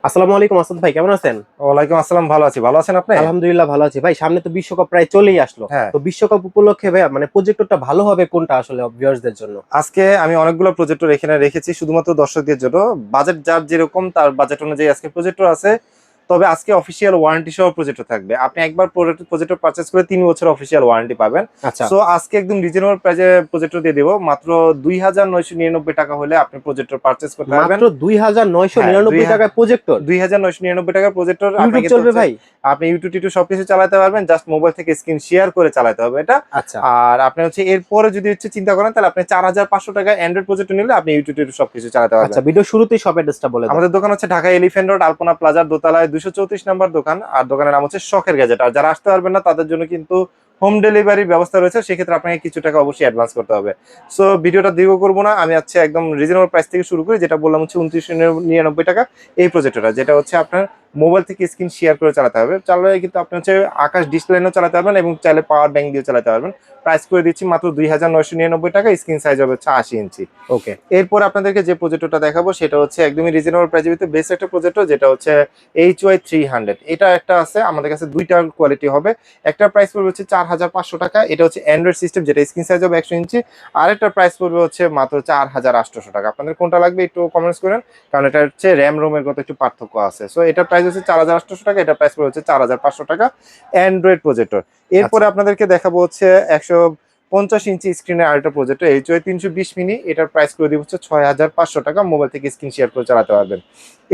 আসসালামু আলাইকুম আসাদ ভাই, কেমন আছেন? ওয়ালাইকুম আসসালাম, ভালো আছি। ভালো আছেন আপনি? আলহামদুলিল্লাহ ভালো আছি ভাই। সামনে তো বিশ্বকাপ প্রায় চলেই আসলো। হ্যাঁ, তো বিশ্বকাপ উপলক্ষে ভাই মানে প্রজেক্টরটা ভালো হবে কোনটা আসলে ভিউয়ার্সদের জন্য? আজকে আমি অনেকগুলো প্রজেক্টর এখানে রেখেছি শুধুমাত্র দর্শকদের জন্য। বাজেট যার যেরকম তার বাজেট অনুযায়ী আজকে প্রজেক্টর আছে। তবে আজকে অফিসিয়াল ওয়ারেন্টি সহ প্রজেক্টর থাকবে। আপনি একবার প্রজেক্টর পারচেজ করে ৩ বছর অফিসিয়াল ওয়ারেন্টি পাবেন। আচ্ছা, সো আজকে একদম রিজনেবল প্রাইসে প্রজেক্টর দিয়ে দেব। মাত্র ২,৯৯৯ টাকা হলে আপনি প্রজেক্টর পারচেজ করতে পারবেন। মাত্র হ্যাঁ, ২,৯৯৯ টাকায় প্রজেক্টর? ২,৯৯৯ টাকার প্রজেক্টর ইউটিউব আপনাকে তো চলবে হচ্ছে ভাই? আপনি ইউটিউব টিউব সবকিছু চালাতে পারবেন। জাস্ট মোবাইল থেকে স্ক্রিন শেয়ার করে চালাতে হবে এটা। আচ্ছা আর আপনি হচ্ছে এরপরে যদি হচ্ছে চিন্তা করেন তাহলে আপনি ৪,৫০০ টাকায় অ্যান্ড্রয়েড প্রজেক্টর নিলে আপনি ইউটিউব টিউব সবকিছু চালাতে আচ্ছা, পারবেন। ভিডিও শুরুতেই শপ অ্যাড্রেসটা বলে দাও। আমাদের দোকান হচ্ছে ঢাকা এলিফ্যান্ট রোড আলপনা প্লাজার দোতলায় ২৩৪ নম্বর দোকান। আর দোকানের নাম হচ্ছে শখের গ্যাজেট। আর যারা আসতে পারবেন না তাদের জন্য কিন্তু হোম ডেলিভারির ব্যবস্থা রয়েছে। সেক্ষেত্রে আপনাকে কিছু টাকা অবশ্যই অ্যাডভান্স করতে হবে। সো ভিডিওটা দীর্ঘ করবো না। আমি হচ্ছে একদম রিজনেবল প্রাইস থেকে শুরু করি। যেটা বললাম হচ্ছে ২৯৯৯ টাকা এই প্রজেক্টরটা, যেটা হচ্ছে আপনার মোবাইল থেকে স্ক্রিন শেয়ার করে চালাতে হবে। চালালে কিন্তু আপনি হচ্ছে আকাশ ডিসপ্লেও চালাতে পারবেন এবং চাইলে পাওয়ার ব্যাংক দিয়ে চালাতে পারবেন। প্রাইস করে দিচ্ছি মাত্র ২,৯৯৯ টাকা। স্ক্রিন সাইজ হবে হচ্ছে ৮০ ইঞ্চি। ওকে, এরপর আপনাদেরকে যে প্রজেক্টরটা দেখাবো সেটা হচ্ছে একদমই রিজনেবল প্রাইসের ভিতরে বেস্ট একটা প্রজেক্টর, যেটা হচ্ছে HY 300। এটা একটা আছে আমাদের কাছে, দুইটা কোয়ালিটি হবে। একটা প্রাইস পড়বে হচ্ছে ৪,৫০০ টাকা। এটা হচ্ছে অ্যান্ড্রয়েড সিস্টেম, যেটা স্ক্রিন সাইজ হবে ১০০ ইঞ্চি। আরেকটা প্রাইস পড়বে হচ্ছে মাত্র ৪,৮০০ টাকা। আপনাদের কোনটা লাগবে একটু কমেন্টস করেন, কারণ এটা হচ্ছে র্যাম রোমের কত একটু পার্থক্য আছে। সো এটার প্রাইস হচ্ছে ৪,৮০০ টাকা, এটা প্রাইস পড়বে হচ্ছে ৪,৫০০ টাকা অ্যান্ড্রয়েড প্রজেক্টর। এরপরে আচ্ছা আপনাদেরকে দেখাবো হচ্ছে ১৫০ ইঞ্চি স্ক্রিনের আরেকটা প্রজেক্টর HY ৩২০ মিনি। এটার প্রাইস করে দিব হচ্ছে ৬,৫০০ টাকা। মোবাইল থেকে স্ক্রিন শেয়ার করে চালাতে পারবেন।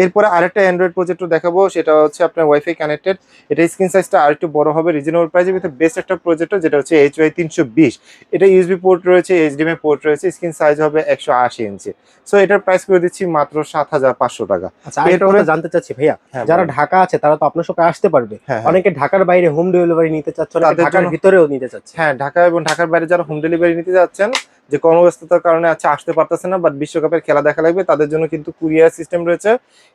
এরপরে আরেকটা অ্যান্ড্রয়েড প্রজেক্টর দেখাবো, সেটা হচ্ছে আপনার ওয়াইফাই কানেক্টেড। এটা স্ক্রিন সাইজটা আরেকটু বড় হবে, রিজনেবল প্রাইসের ভিতরে বেস্ট একটা প্রজেক্টর, যেটা হচ্ছে HY ৩২০। এটা ইউএসবি পোর্ট রয়েছে, HDMI পোর্ট রয়েছে, স্ক্রিন সাইজ হবে ১৮০ ইঞ্চি। সো এটার প্রাইস করে দিচ্ছি মাত্র ৭,৫০০ টাকা। আচ্ছা, আরেকটা এরপরে কথা জানতে চাচ্ছি ভাইয়া, হ্যাঁ যারা বলেন। ঢাকা আছে তারা তো আপনার সাথে আসতে পারবে। হ্যাঁ, হ্যাঁ। অনেকে ঢাকার বাইরে হোম ডেলিভারি নিতে চাচ্ছে, অনেকে তাদের ঢাকার জন্য ভিতরেও নিতে চাচ্ছে। হ্যাঁ, ঢাকা এবং ঢাকার বাইরে যারা হোম ডেলিভারি নিতে যাচ্ছেন, যে কর্মব্যস্ততার কারণে আসতে পারতেছে না, বাট বিশ্বকাপের খেলা দেখা লাগবে, তাদের জন্য কিন্তু কুরিয়ার সিস্টেম রয়েছে।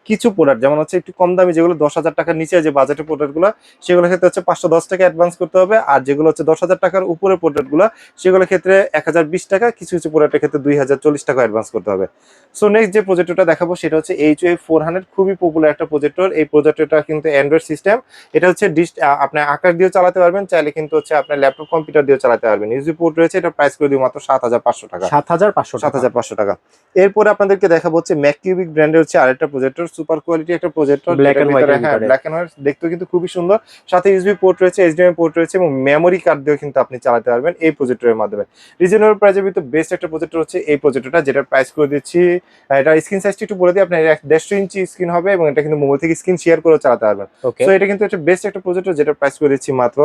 কিছু প্রোডাক্ট যেমন হচ্ছে একটু কম দামি, যেগুলো ১০,০০০ টাকার নিচে যে বাজেটের প্রোডাক্টগুলো, সেগুলোর ক্ষেত্রে হচ্ছে ৫১০ টাকা অ্যাডভান্স করতে হবে। আর যেগুলো হচ্ছে ১০,০০০ টাকার উপরে প্রোডাক্টগুলো, সেগুলোর ক্ষেত্রে ১,০২০ টাকা, কিছু কিছু প্রোডাক্টের ক্ষেত্রে ২,০৪০ টাকা অ্যাডভান্স করতে হবে। সো নেক্সট যে প্রজেক্টরটা দেখাবো সেটা হচ্ছে HY 400, খুবই পপুলার একটা প্রজেক্টর। এই প্রজেক্টরটা কিন্তু অ্যান্ড্রয়েড সিস্টেম। এটা হচ্ছে আপনি আকার দিয়েও চালাতে পারবেন, চাইলে কিন্তু হচ্ছে আপনার ল্যাপটপ কম্পিউটার দিয়েও চালাতে পারবেন। ইউএসবি পোর্ট রয়েছে। এটা প্রাইস করে দিব মাত্র ৭,৫০০ টাকা। ৭,৫০০ টাকা। ৭,৫০০ টাকা। এরপরে আপনাদেরকে দেখাবো হচ্ছে ম্যাককিউবিক ব্র্যান্ডের হচ্ছে আরেকটা প্রজেক্টর, সুপার কোয়ালিটি একটা প্রজেক্টর, ব্ল্যাক যেটার এন্ড ভিতরে হোয়াইটের হ্যাঁ ভিতরে। ব্ল্যাক এন্ড হোয়াইট, দেখতেও কিন্তু খুবই সুন্দর। সাথে ইউএসবি পোর্ট রয়েছে, HDMI পোর্ট রয়েছে এবং মেমোরি কার্ড দিয়েও কিন্তু আপনি চালাতে পারবেন এই প্রজেক্টরের মাধ্যমে। রিজনেবল প্রাইসের ভিতরে বেস্ট একটা প্রজেক্টর হচ্ছে এই প্রজেক্টরটা, যেটার প্রাইস করে দিচ্ছি, এটা স্ক্রিন সাইজটা একটু বলে দিই আপনার, ১৫০ ইঞ্চি স্ক্রিন হবে এবং এটা কিন্তু মোবাইল থেকে স্ক্রিন শেয়ার করে চালাতে পারবেন। ওকে, সো এটা কিন্তু একটা বেস্ট একটা প্রজেক্টর, যেটা প্রাইস করে দিচ্ছি মাত্র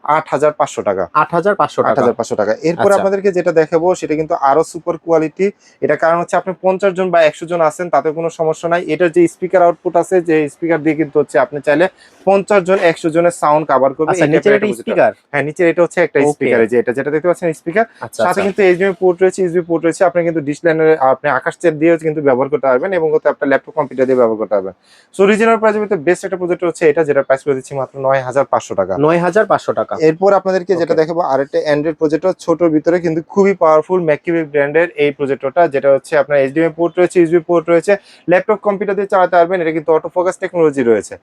৮,৫০০ টাকা। ৮,৫০০ টাকা। ৮,৫০০ টাকা। এরপরে আচ্ছা, আপনাদেরকে যেটা দেখাবো সেটা কিন্তু আরো সুপার কোয়ালিটি। এটা কারণ হচ্ছে আপনি ৫০ জন বা ১০০ জন আছেন, তাতে কোনো সমস্যা নাই। এটার যে স্পিকার আউটপুট আছে, যে স্পিকার দিয়ে কিন্তু হচ্ছে আপনি চাইলে ৫০ জন ১০০ জনের সাউন্ড কভার করবে আচ্ছা, এই নিচের টাইপের একটা এটা প্রজেক্টর। স্পিকার। হ্যাঁ, নিচের এটা হচ্ছে একটা ওকে, স্পিকার, এই যে এটা যেটা দেখতে পাচ্ছেন স্পিকার। আচ্ছা সাথে আচ্ছা। কিন্তু HDMI পোর্ট রয়েছে, ইউএসবি পোর্ট রয়েছে। আপনি কিন্তু ডিশ লাইনের আপনি আকাশ চেট দিয়েও কিন্তু ব্যবহার করতে পারবেন এবং হচ্ছে আপনার ল্যাপটপ কম্পিউটার দিয়ে ব্যবহার করতে পারবেন। সো রিজনেবল প্রাইসের ভিতরে বেস্ট একটা প্রজেক্টর হচ্ছে এটা, যেটা প্রাইস করে দিচ্ছি মাত্র ৯,৫০০ টাকা। ৯,৫০০ টাকা। এরপর আপনাদেরকে যেটা ওকে, দেখাবো আরেকটা অ্যান্ড্রয়েড প্রজেক্টর, ছোটর ভিতরে কিন্তু খুবই পাওয়ারফুল, ম্যাককিউবিক ব্র্যান্ডের এই প্রজেক্টরটা, যেটা হচ্ছে আপনার HDMI পোর্ট রয়েছে, ইউএসবি পোর্ট রয়েছে, ল্যাপটপ কম্পিউটার দিয়ে চালাতে পারবেন। এটা কিন্তু অটো ফোকাস টেকনোলজি রয়েছে।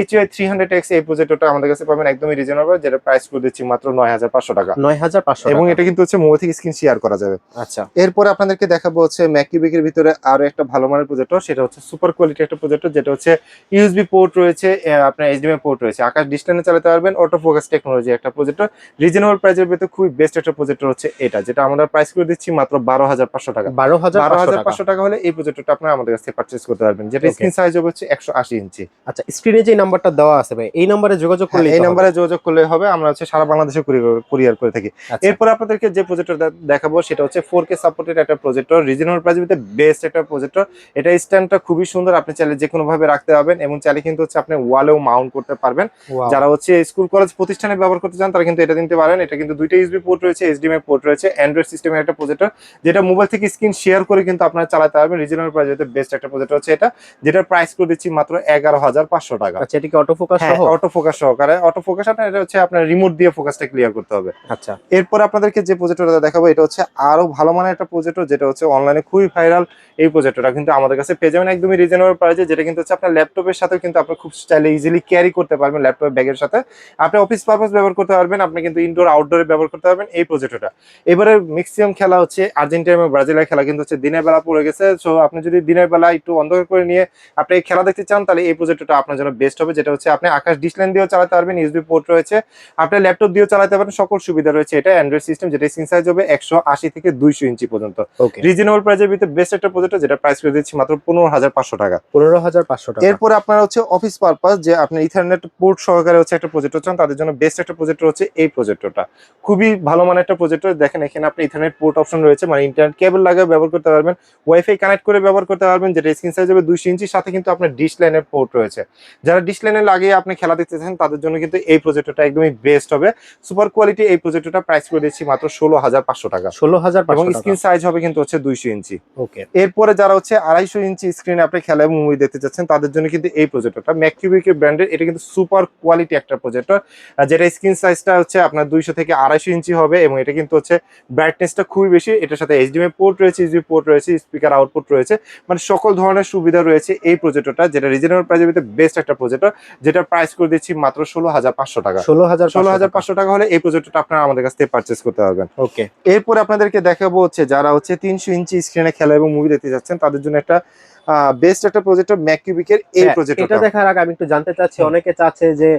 HY 300X এই প্রজেক্টরটা আমাদের কাছে পাবেন একদমই রিজনেবল, যেটা প্রাইস করে দিচ্ছি মাত্র ৯,৫০০ টাকা। ৯,৫০০ এবং টাকা। এটা কিন্তু হচ্ছে মোবাইল থেকে স্ক্রিন শেয়ার করা যাবে। আচ্ছা, এরপরে আপনাদেরকে দেখাবো হচ্ছে ম্যাককিউবিকের ভিতরে আরো একটা ভালো মানের প্রজেক্টর, সেটা হচ্ছে সুপার কোয়ালিটি একটা প্রজেক্টর, যেটা হচ্ছে ইউএসবি পোর্ট রয়েছে, আপনার HDMI পোর্ট রয়েছে, আকাশ ডিসটেন্সে চালাতে পারবেন, অটো ফোকাস টেকনোলজি একটা প্রজেক্টর। রিজনেবল প্রাইসের ভিতরে খুবই বেস্ট একটা প্রজেক্টর হচ্ছে এটা, যেটা আমরা প্রাইস করে দিচ্ছি মাত্র ১২,৫০০ টাকা। ১২,৫০০ টাকা। ১২,৫০০ টাকা হলে এই প্রজেক্টরটা আপনারা আমাদের কাছ থেকে পারচেজ করতে পারবেন, যেটা ওকে, স্ক্রিন সাইজ হবে হচ্ছে ১৮০ ইঞ্চি। আচ্ছা, স্ক্রিনে যে নাম্বারটা দেওয়া আছে ভাই, এই নাম্বারে যোগাযোগ হ্যাঁ, করলেই এই তো হবে। নাম্বারে যোগাযোগ করলে হবে। আমরা হচ্ছে সারা বাংলাদেশে কুরিয়ার করে থাকি। আচ্ছা, এরপর আপনাদেরকে যে প্রজেক্টর দেখাবো সেটা হচ্ছে 4K সাপোর্টেড একটা প্রজেক্টর, রিজনেবল প্রাইসের ভিতরে বেস্ট একটা প্রজেক্টর। এটা স্ট্যান্ডটা খুবই সুন্দর, আপনি চাইলে যেকোনো ভাবে রাখতে পারবেন এবং চাইলে কিন্তু হচ্ছে আপনি ওয়ালেও মাউন্ট করতে পারবেন। ওয়াও। যারা হচ্ছে স্কুল কলেজ প্রতিষ্ঠানে ব্যবহার করতে চান তারা কিন্তু এটা নিতে পারেন। এটা কিন্তু দুইটা ইউএসবি পোর্ট রয়েছে, এইচডিএমআই পোর্ট রয়েছে, অ্যান্ড্রয়েড সিস্টেমের একটা প্রজেক্টর, যেটা মোবাইল থেকে স্ক্রিন শেয়ার করে কিন্তু আপনারা চালাতে পারবেন। রিজনেবল প্রাইসে বেস্ট একটা প্রজেক্টর হচ্ছে এটা, যেটার প্রাইস করে দিচ্ছি মাত্র 11,500 টাকা। আচ্ছা, এটা কি অটো ফোকাস হ্যাঁ, সহ? অটো ফোকাস সহকারে। অটো ফোকাস আপনার এটা হচ্ছে আপনার রিমোট দিয়ে ফোকাসটা ক্লিয়ার করতে হবে। আচ্ছা, এরপর আপনাদেরকে যে প্রজেক্টরটা দেখাবো এটা হচ্ছে আরো ভালো মানের একটা প্রজেক্টর, যেটা হচ্ছে অনলাইনে খুবই ভাইরাল। এই প্রজেক্টরটা কিন্তু আমাদের কাছে পেয়ে যাবেন একদমই রিজনেবল প্রাইসে, যেটা কিন্তু হচ্ছে আপনার ল্যাপটপের সাথে কিন্তু আপনি খুব চাইলে ইজিলি ক্যারি করতে পারবেন। ল্যাপটপ ব্যাগের সাথে আপনি অফিস পারপাস ব্যবহার করতে পারবেন, আপনি কিন্তু ইনডোর আউটডোরে ব্যবহার করতে পারবেন এই প্রজেক্টরটা। এবারে ম্যাক্সিমাম খেলা হচ্ছে আর্জেন্টিনা এবং ব্রাজিলের খেলা কিন্তু হচ্ছে দিনের বেলা পড়ে গেছে। সো আপনি যদি দিনের বেলা একটু অন্ধকার করে নিয়ে আপনি খেলা দেখতে চান তাহলে এই প্রজেক্টরটা আপনার জন্য বেস্ট হবে, যেটা হচ্ছে আপনি আকাশ ডিশ লাইন দিয়েও চালাতে পারবেন, ইউএসবি পোর্ট রয়েছে, আপনার ল্যাপটপ দিয়েও চালাতে পারবেন, সকল সুবিধা রয়েছে। এটা অ্যান্ড্রয়েড সিস্টেম, যেটা স্ক্রিন সাইজ হবে 180 থেকে 200 ইঞ্চি পর্যন্ত। ওকে। রিজনেবল প্রাইসের ভিতরে বেস্ট একটা প্রজেক্টর, যেটা প্রাইস করে দিচ্ছি মাত্র 15,500 টাকা। 15,500 টাকা। এরপরে আপনার হচ্ছে অফিস পারপাস, যে আপনি ইথারনেট পোর্ট সহকারে হচ্ছে একটা প্রজেক্টর চান তাদের জন্য বেস্ট একটা প্রজেক্টর হচ্ছে এই প্রজেক্টরটা। খুবই ভালো মানের একটা প্রজেক্টর। দেখেন এখানে আপনি ইথারনেট পোর্ট অপশন রয়েছে, মানে ইন্টারনেট কেবল লাগিয়ে ব্যবহার করতে পারবেন, ওয়াইফাই কানেক্ট করে ব্যবহার করতে পারবেন, যেটা স্ক্রিন সাইজ হবে 200 ইঞ্চির সাথে কিন্তু আপনার ডিশ লাইনের পোর্ট রয়েছে। যারা ডিশ লাইনে লাগিয়ে আপনি খেলা দেখতে চান তাদের জন্য কিন্তু এই প্রজেক্টরটা একদমই বেস্ট হবে। সুপার কোয়ালিটি এই প্রজেক্টরটা প্রাইস করে দিচ্ছি মাত্র 16,500 টাকা। এবং 16,500 টাকা। স্ক্রিন সাইজ হবে কিন্তু হচ্ছে 200 ইঞ্চি। ওকে। এরপরে যারা হচ্ছে 250 ইঞ্চি স্ক্রিনে আপনি খেলা এবং মুভি দেখতে চাচ্ছেন তাদের জন্য কিন্তু এই প্রজেক্টরটা ম্যাককিউবিকের ব্র্যান্ডের, এটা কিন্তু সুপার কোয়ালিটি একটা প্রজেক্টর, যেটা স্ক্রিন সাইজটা হচ্ছে আপনার 200 থেকে 250 ইঞ্চি হবে, এবং এটা কিন্তু হচ্ছে ব্রাইটনেসটা খুবই বেশি। এটার সাথে এইচডিএমআই পোর্ট রয়েছে, ইউএসবি পোর্ট রয়েছে, স্পিকার আউটপুট রয়েছে, মানে সকল ধরনের সুবিধা রয়েছে এই প্রজেক্টরটা, যেটা রিজনেবল প্রাইসের ভিতরে বেস্ট একটা প্রজেক্টর, যেটা প্রাইস করে দিচ্ছি মাত্র 16,500 টাকা। 16,500 টাকা হলে এই প্রজেক্টরটা আপনারা আমাদের কাছ থেকে পারচেজ করতে পারবেন। ওকে। এরপরে আপনাদেরকে দেখাবো হচ্ছে যারা হচ্ছে 300 ইঞ্চি স্ক্রিনে খেলা এবং মুভি দেখতে যাচ্ছেন তাদের জন্য একটা বেস্ট একটা প্রজেক্টর ম্যাককিউবিকের এই হ্যাঁ, প্রজেক্টরটা। এটা দেখার আগে আমি একটু জানতে চাচ্ছি, হুম। অনেকে চাচ্ছে যে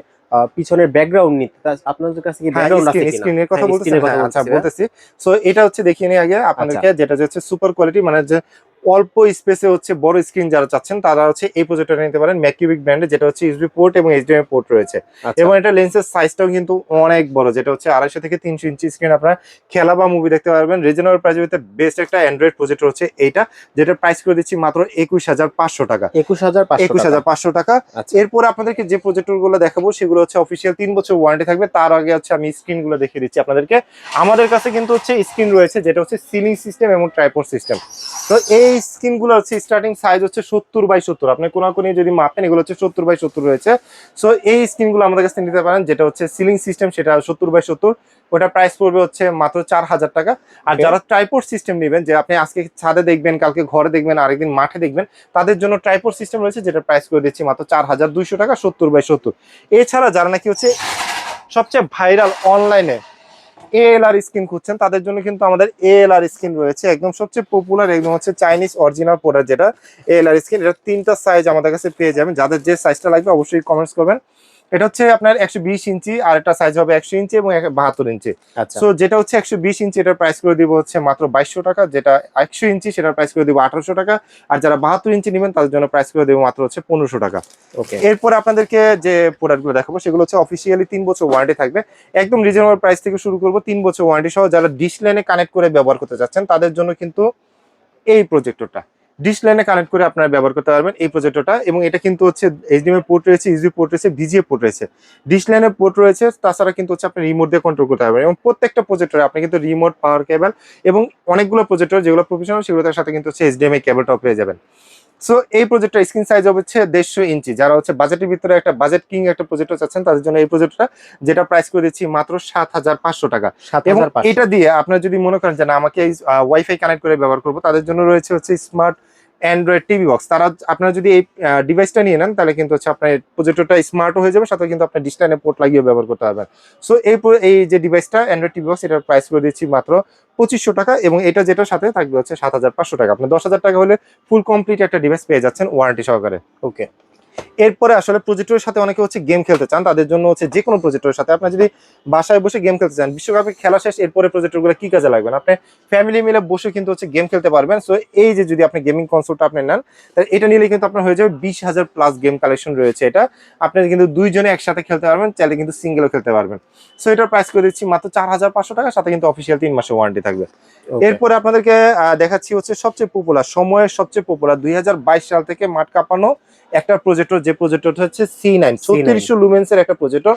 পিছনের ব্যাকগ্রাউন্ড নিতে। আপনাদের কাছে কি হ্যাঁ, ব্যাকগ্রাউন্ড আছে কিনা? স্ক্রিনের কথা হ্যাঁ, বলতেছেন। স্ক্রিনের কথা হ্যাঁ, আচ্ছা বলতেছি ভাইয়া। বলতেছি। সো এটা হচ্ছে দেখিয়ে নিই আগে আপনাদেরকে, আচ্ছা, যেটা হচ্ছে সুপার কোয়ালিটি, মানে যে অল্প স্পেসে হচ্ছে বড় স্ক্রিন যারা চাচ্ছেন তারা হচ্ছে এই প্রজেক্টরটা নিতে পারেন ম্যাককিউবিক ব্র্যান্ডের, যেটা হচ্ছে ইউএসবি পোর্ট এবং এইচডিএমআই পোর্ট রয়েছে, আচ্ছা। এবং এটা লেন্সের সাইজটাও কিন্তু অনেক বড়, যেটা হচ্ছে 250 থেকে 300 ইঞ্চি স্ক্রিন আপনারা খেলা বা মুভি দেখতে পারবেন। রিজনেবল প্রাইসের ভিতরে বেস্ট একটা অ্যান্ড্রয়েড প্রজেক্টর হচ্ছে এইটা, যেটা প্রাইস করে দিচ্ছি মাত্র 21,500 টাকা। 21,500 টাকা। আচ্ছা। এরপর আপনাদেরকে যে প্রজেক্টর গুলো দেখাবো সেগুলো হচ্ছে অফিসিয়াল 3 বছর ওয়ারেন্টি থাকবে। তার আগে হচ্ছে আমি স্ক্রিন গুলো দেখিয়ে দিচ্ছি আপনাদেরকে। আমাদের কাছে কিন্তু হচ্ছে স্ক্রিন রয়েছে, যেটা হচ্ছে সিলিং সিস্টেম এবং ট্রাইপড সিস্টেম। তো এই স্ক্রিন গুলো হচ্ছে স্টার্টিং সাইজ হচ্ছে 70x70, আপনি কোনাকুনি যদি মাপেন এগুলো হচ্ছে 70x70 রয়েছে। সো এই স্ক্রিন গুলো আমাদের কাছে নিতে পারেন, যেটা হচ্ছে সিলিং সিস্টেম সেটা 70x70, ওটা প্রাইস পড়বে হচ্ছে মাত্র 4,000 টাকা। আর Okay. যারা ট্রাইপড সিস্টেম নেবেন, যে আপনি আজকে ছাদে দেখবেন, কালকে ঘরে দেখবেন, আরেকদিন মাঠে দেখবেন, তাদের জন্য ট্রাইপড সিস্টেম রয়েছে, যেটা প্রাইস করে দিচ্ছি মাত্র 4,200 টাকা 70x70। এছাড়া যারা নাকি হচ্ছে সবচেয়ে ভাইরাল অনলাইনে এএলআর স্ক্রিন খুঁজছেন তাদের জন্য কিন্তু আমাদের এএলআর স্ক্রিন রয়েছে, একদম সবচেয়ে পপুলার, একদম হচ্ছে চাইনিজ অরিজিনাল প্রোডাক্ট, যেটা এএলআর স্ক্রিন। এটা 3টা সাইজ আমাদের কাছে পেয়ে যাবেন, যাদের যে সাইজটা লাগবে অবশ্যই কমেন্টস করবেন। এটা হচ্ছে আপনার 120 ইঞ্চি, আর একটা সাইজ হবে 100 ইঞ্চি এবং 72 ইঞ্চি। আচ্ছা। সো যেটা হচ্ছে 120 ইঞ্চি এটার প্রাইস করে দিব হচ্ছে মাত্র 2200 টাকা, যেটা 100 ইঞ্চি সেটার প্রাইস করে দিব 1800 টাকা, আর যারা 72 ইঞ্চি নেবেন তাদের জন্য প্রাইস করে দেবো মাত্র হচ্ছে 1500 টাকা। ওকে। এরপরে আপনাদেরকে যে প্রোডাক্টগুলো দেখাবো সেগুলো হচ্ছে অফিসিয়ালি 3 বছর ওয়ারেন্টি থাকবে, একদম রিজনেবল প্রাইস থেকে শুরু করবো। 3 বছর ওয়ারেন্টি সহ যারা ডিশ লাইনে কানেক্ট করে ব্যবহার করতে চাচ্ছেন তাদের জন্য কিন্তু এই প্রজেক্টরটা ডিশ লাইনে কানেক্ট করে আপনারা ব্যবহার করতে পারবেন এই প্রজেক্টরটা। এবং এটা কিন্তু হচ্ছে এইচডিএমআই পোর্ট রয়েছে, ইউএসবি পোর্ট রয়েছে, ভিজিএ পোর্ট রয়েছে, ডিশ লাইনের পোর্ট রয়েছে, তাছাড়া কিন্তু হচ্ছে আপনি রিমোট দিয়ে কন্ট্রোল করতে পারবেন। এবং প্রত্যেকটা প্রজেক্টরে আপনি কিন্তু রিমোট, পাওয়ার কেবল এবং অনেকগুলো প্রজেক্টর যেগুলো প্রফেশনাল সেগুলোর সাথে কিন্তু হচ্ছে এইচডিএমআই কেবলটাও পেয়ে যাবেন। সো এই প্রজেক্টর স্ক্রিন সাইজ হচ্ছে 150 ইঞ্চি। যারা হচ্ছে বাজেটের ভিতরে একটা বাজেট কিং একটা প্রজেক্টর চাচ্ছেন তাদের জন্য এই প্রজেক্টরটা, যেটা প্রাইস করে দিচ্ছি মাত্র 7,500 টাকা। এবং 7,500। এটা দিয়ে আপনার যদি মনে করেন যে না আমাকে ওয়াইফাই কানেক্ট করে ব্যবহার করবো, তাদের জন্য রয়েছে হচ্ছে স্মার্ট অ্যান্ড্রয়েড টিভি বক্স। তারা আপনারা যদি এই ডিভাইসটা নিয়ে নেন তাহলে কিন্তু হচ্ছে আপনার প্রজেক্টরটা স্মার্টও হয়ে যাবে, সাথে কিন্তু আপনার ডিশ লাইনে পোর্ট লাগিয়ে ব্যবহার করতে পারবেন। সো এই যে ডিভাইসটা অ্যান্ড্রয়েড টিভি বক্স, এটার প্রাইস করে দিচ্ছি মাত্র 2500 টাকা, এবং এটা যেটার সাথে থাকবে হচ্ছে 7,500 টাকা। আপনার 10,000 টাকা হলে ফুল কমপ্লিট একটা ডিভাইস পেয়ে যাচ্ছেন ওয়ারেন্টি সহকারে। ওকে। এরপরে আসলে প্রজেক্টরের সাথে অনেকে হচ্ছে গেম খেলতে চান, তাদের জন্য হচ্ছে যে কোনো প্রজেক্টরের সাথে আপনার যদি বাসায় বসে গেম খেলতে চান, বিশ্বকাপের খেলা শেষ এরপরে প্রজেক্টরগুলো কি কাজে লাগবে, আপনি ফ্যামিলি মিলে বসে কিন্তু হচ্ছে গেম খেলতে পারবেন। সো এই যে যদি আপনি গেমিং কনসোলটা আপনি নেন তাহলে এটা নিলে কিন্তু আপনার হয়ে যাবে 20,000 প্লাস গেম কালেকশন রয়েছে। এটা আপনি কিন্তু দুইজনে একসাথে খেলতে পারবেন, চাইলে কিন্তু সিঙ্গেলও খেলতে পারবেন। সো এটার প্রাইস করে দিচ্ছি মাত্র 4,500 টাকা, সাথে কিন্তু অফিসিয়াল 3 মাসের ওয়ারেন্টি থাকবে। এরপরে আপনাদেরকে দেখাচ্ছি হচ্ছে সবচেয়ে পপুলার, সময়ের সবচেয়ে পপুলার 2022 সাল থেকে মাঠ কাঁপানো একটা প্রজেক্টর, যে প্রজেক্টরটা হচ্ছে C9 3600 লুমেন্সের একটা প্রজেক্টর,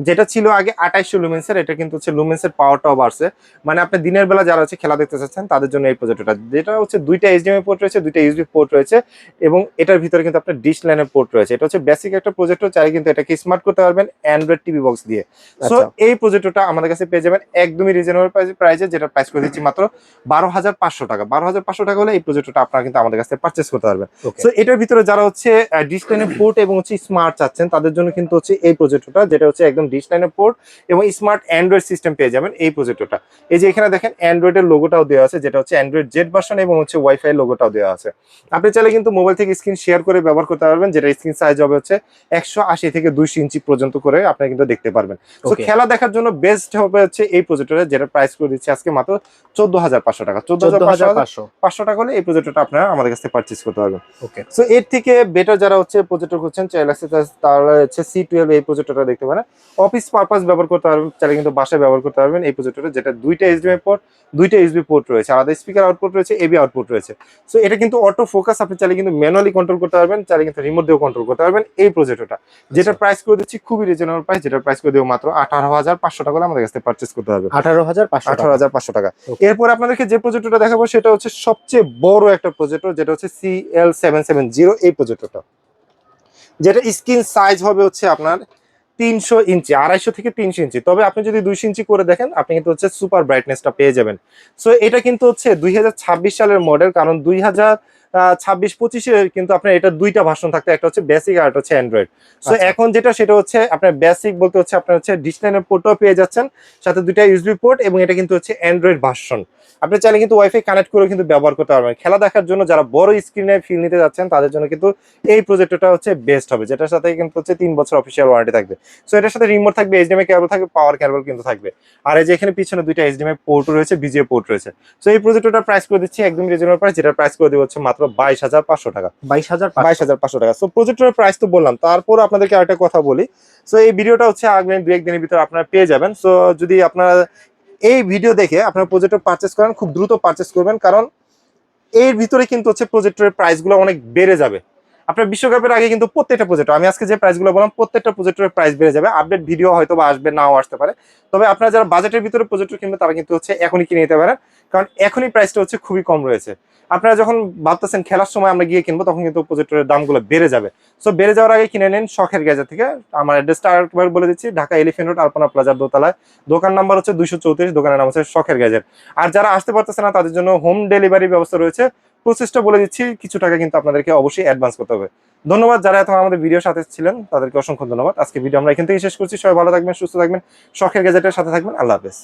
যেটা ছিল আগে 2800 লুমেন্সের। এটা কিন্তু হচ্ছে লুমেন্সের পাওয়ারটাও বাড়ছে, মানে আপনি দিনের বেলা যারা হচ্ছে খেলা দেখতে চাচ্ছেন তাদের জন্য এই প্রজেক্টরটা, যেটা হচ্ছে দুইটা HDMI পোর্ট রয়েছে, দুইটা USB পোর্ট রয়েছে, এবং এটার ভিতরে কিন্তু আপনার ডিশ লাইনের পোর্ট রয়েছে। এটা হচ্ছে বেসিক একটা প্রজেক্টর, চাই কিন্তু এটাকে স্মার্ট করতে পারবেন অ্যান্ড্রয়েড টিভি বক্স দিয়ে। সো এই প্রজেক্টরটা আমাদের কাছে পেয়ে যাবেন একদমই রিজনেবল প্রাইসে, যেটা প্রাইস করে দিচ্ছি মাত্র 12,500 টাকা। 12,500 টাকা হলে এই প্রজেক্টরটা আপনারা কিন্তু আমাদের কাছে পারচেস করতে পারবেন। সো এটার ভিতরে যারা হচ্ছে ডিশ লাইনের পোর্ট এবং হচ্ছে স্মার্ট চাচ্ছেন তাদের জন্য কিন্তু হচ্ছে এই প্রজেক্টরটা, যেটা হচ্ছে একদম ডিশ লাইনের পোর্ট এবং স্মার্ট অ্যান্ড্রয়েড সিস্টেম পেয়ে যাবেন এই প্রজেক্টরটা। এই যে এখানে দেখেন অ্যান্ড্রয়েডের লোগোটাও দেওয়া আছে, যেটা হচ্ছে অ্যান্ড্রয়েড জেড ভার্সন, এবং হচ্ছে ওয়াইফাই লোগোটাও দেওয়া আছে। আপনি চাইলে কিন্তু মোবাইল থেকে স্ক্রিন শেয়ার করে ব্যবহার করতে পারবেন, যেটা স্ক্রিন সাইজ হবে হচ্ছে 180 থেকে 200 ইঞ্চি পর্যন্ত করে আপনি কিন্তু দেখতে পারবেন। তো খেলা দেখার জন্য বেস্ট হবে হচ্ছে এই প্রজেক্টরে, যেটা প্রাইস করে দিচ্ছি আজকে মাত্র 14,500 টাকা। 14,500 টাকা হলে এই প্রজেক্টরটা আপনারা আমাদের কাছে পারচেজ করতে পারবেন। সো এর থেকে বেটার যারা হচ্ছে প্রজেক্টর করছেন চাইলে তারা হচ্ছে C12 এই প্রজেক্টরটা দেখতে পারেন। অফিস পারপাস ব্যবহার করতে পারবেন, চাইলে কিন্তু বাসায় ব্যবহার করতে পারবেন এই প্রজেক্টরে, যেটা দুইটা HDMI পোর্ট, দুইটা USB পোর্ট রয়েছে, আলাদা স্পিকার আউটপুট রয়েছে, AB আউটপুট রয়েছে। সো এটা কিন্তু অটো ফোকাস, আপনি চাইলে কিন্তু ম্যানুয়ালি কন্ট্রোল করতে পারবেন, চাইলে কিন্তু রিমোট দিয়েও কন্ট্রোল করতে পারবেন এই প্রজেক্টরটা, যেটা প্রাইস করে দিচ্ছি খুবই রিজনেবল প্রাইস, যেটা প্রাইস করে দেবো মাত্র 18,500 টাকা হলে আমাদের কাছে পারচেজ করতে হবে। 18,500 টাকা। এরপর আপনাদেরকে যে প্রজেক্টরটা দেখাবো সেটা হচ্ছে সবচেয়ে বড় একটা প্রজেক্টর, যেটা হচ্ছে CL770 এই প্রজেক্টরটা, যেটা স্ক্রিন সাইজ হবে হচ্ছে আপনার 300 ইঞ্চি, 250 থেকে 300 ইঞ্চি। তবে আপনি যদি 200 ইঞ্চি করে দেখেন আপনি কিন্তু হচ্ছে সুপার ব্রাইটনেসটা পেয়ে যাবেন। সো এটা কিন্তু হচ্ছে 2026 সালের মডেল, কারণ 2026-25-এ কিন্তু আপনার এটা দুইটা ভার্সন থাকতে, একটা হচ্ছে বেসিক আর একটা হচ্ছে অ্যান্ড্রয়েড। সো এখন যেটা সেটা হচ্ছে আপনার বেসিক বলতে হচ্ছে আপনার হচ্ছে ডিশ লাইনের পোর্টও পেয়ে যাচ্ছেন, সাথে দুইটা USB পোর্ট, এবং এটা কিন্তু হচ্ছে অ্যান্ড্রয়েড ভার্সন। আপনি চাইলে কিন্তু ওয়াইফাই কানেক্ট করে কিন্তু ব্যবহার করতে পারবেন। খেলা দেখার জন্য যারা বড় স্ক্রিনে ফিল নিতে যাচ্ছেন তাদের জন্য কিন্তু এই প্রজেক্টরটা হচ্ছে বেস্ট হবে, যেটার সাথে কিন্তু হচ্ছে 3 বছর অফিসিয়াল ওয়ারেন্টি থাকবে। সো এটার সাথে রিমোট থাকবে, HDMI কেবল থাকবে, পাওয়ার কেবল কিন্তু থাকবে। আর এই যে এখানে পিছনে দুইটা HDMI পোর্ট রয়েছে, VGA পোর্ট রয়েছে। সো এই প্রজেক্টরটার প্রাইস করে দিচ্ছি একদম রিজনেবল প্রাইস, যেটা প্রাইস করে দিব হচ্ছে মাত্র 22,500 টাকা। 22,500 টাকা। সো প্রজেক্টরের প্রাইস তো বললাম, তারপর আপনাদেরকে আরেকটা কথা বলি। সো এই ভিডিওটা হচ্ছে আগামী 2-1 দিনের ভিতরে আপনারা পেয়ে যাবেন। সো যদি আপনারা এই ভিডিও দেখে আপনার প্রজেক্টর পারচেস করেন, খুব দ্রুত পারচেস করবেন, কারণ এর ভিতরে কিন্তু হচ্ছে প্রজেক্টরের প্রাইসগুলো অনেক বেড়ে যাবে। আপনার বিশ্বকাপের আগে কিন্তু প্রত্যেকটা প্রজেক্টর, আমি আজকে যে প্রাইসগুলো বললাম প্রত্যেকটা প্রজেক্টরের প্রাইস বেড়ে যাবে। আপডেট ভিডিও হয়তো বা আসবে, নাও আসতে পারে। তবে আপনারা যারা বাজেটের ভিতরে প্রজেক্টর কিনবেন তারা কিন্তু হচ্ছে এখনই কিনে নিতে পারেন, কারণ এখনই প্রাইসটা হচ্ছে খুবই কম রয়েছে। আপনারা যখন ভাবতেছেন খেলার সময় আমরা গিয়ে কিনবো, তখন কিন্তু প্রজেক্টরের দামগুলো বেড়ে যাবে। সো বেড়ে যাওয়ার আগে কিনে নিন শখের গ্যাজেট থেকে। আমার অ্যাড্রেসটা আরেকবার বলে দিচ্ছি, ঢাকা এলিফ্যান্ট রোড আলপনা প্লাজার দোতলায়, দোকান নাম্বার হচ্ছে 234, দোকানের নাম হচ্ছে শখের গ্যাজেট। আর যারা আসতে পারতেছে না তাদের জন্য হোম ডেলিভারি ব্যবস্থা রয়েছে। প্রসেসটা বলে দিচ্ছি, কিছু টাকা কিন্তু আপনাদেরকে অবশ্যই অ্যাডভান্স করতে হবে। ধন্যবাদ যারা এখন আমাদের ভিডিওর সাথে ছিলেন, তাদেরকে অসংখ্য ধন্যবাদ। আজকে ভিডিও আমরা এখান থেকে শেষ করছি। সবাই ভালো থাকবেন, সুস্থ থাকবেন, শখের গ্যাজেটের সাথে থাকবেন। আল্লাহ হাফেজ।